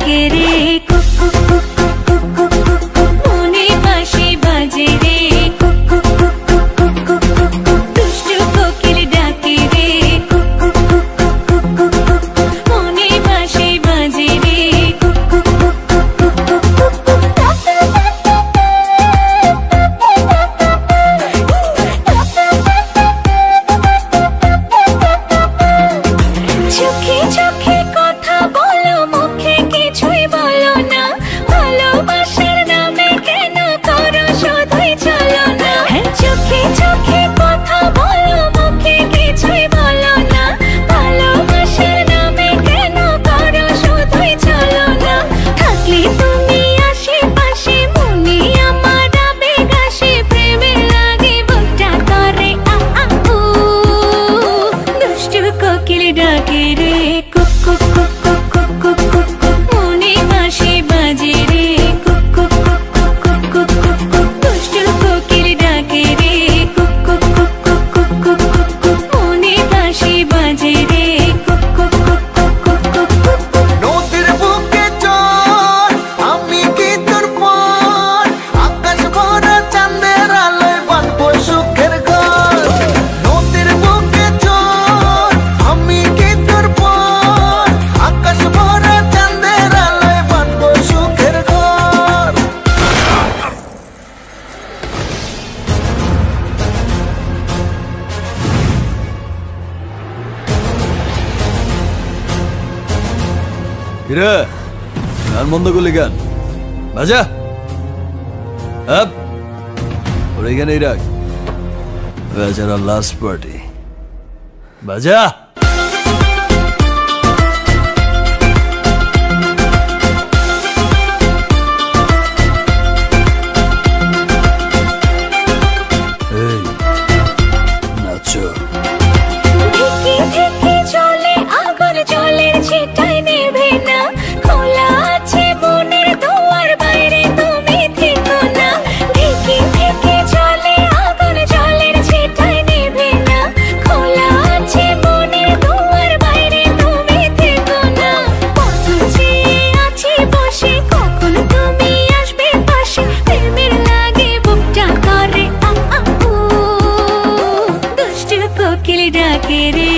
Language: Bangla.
ডাকে রে cook cook cook cook cook cook cook মনে বাঁশি বাজে রে cook cook cook cook cook cook cook cook দুষ্টু কোকিল ডাকে রে cook cook cook cook cook cook cook মনে বাঁশি বাজে রে cook cook cook cook cook cook cook চোখে চোখে কথা বলো মুখে কিছুই বলো না ভালোবাসার নামে কেন করো শুধুই চলো না চোখে চোখে কথা বলো মুখে কিছুই বলো না ভালোবাসার নামে কেন করো শুধুই চলো না থাকলে তুমি আশেপাশে মনে আমার আবেগ আসে প্রেমে লাগে বুকটা করে আ আ উ দুষ্টু কোকিল ডাকে রে cook cook cook cook cook cook cook cook মনে বাঁশি বাজে রে cook cook cook cook cook cook cook cook দুষ্টু কোকিল ডাকে রে cook cook cook cook cook cook cook cook মনে বাঁশি বাজে রে cook cook cook cook cook cook cook cook নদীর বুকে চল আমি কি তোর পর আকাশ ভরা চাঁদের আলোয় বাঁধবো সুখের ঘর নদীর বুকে চল আমি কি তোর পর আকাশ ভরা চাঁদের আলোয় বাঁধবো সুখের ঘর কিরে গান বন্ধ করলি গান বাজা আপ ওর এখানেই রাখ বেচারা লাস্ট পার্টি বাজা এই নাচো ঢেকে ঢেকে চলে আগুন জলের ছিটায় নেভে না খোলা আছে মনের দুয়ার বাইরে তুমি থেকো না ঢেকে ঢেকে চলে আগুন জলের ছিটায় নেভে না খোলা আছে মনের দুয়ার বাইরে তুমি থেকো না কত চেয়ে আছি বসে কখন তুমি আসবে পাশে প্রেমের লাগে বুকটা করে আ আ উ দুষ্টু কোকিল ডাকে রে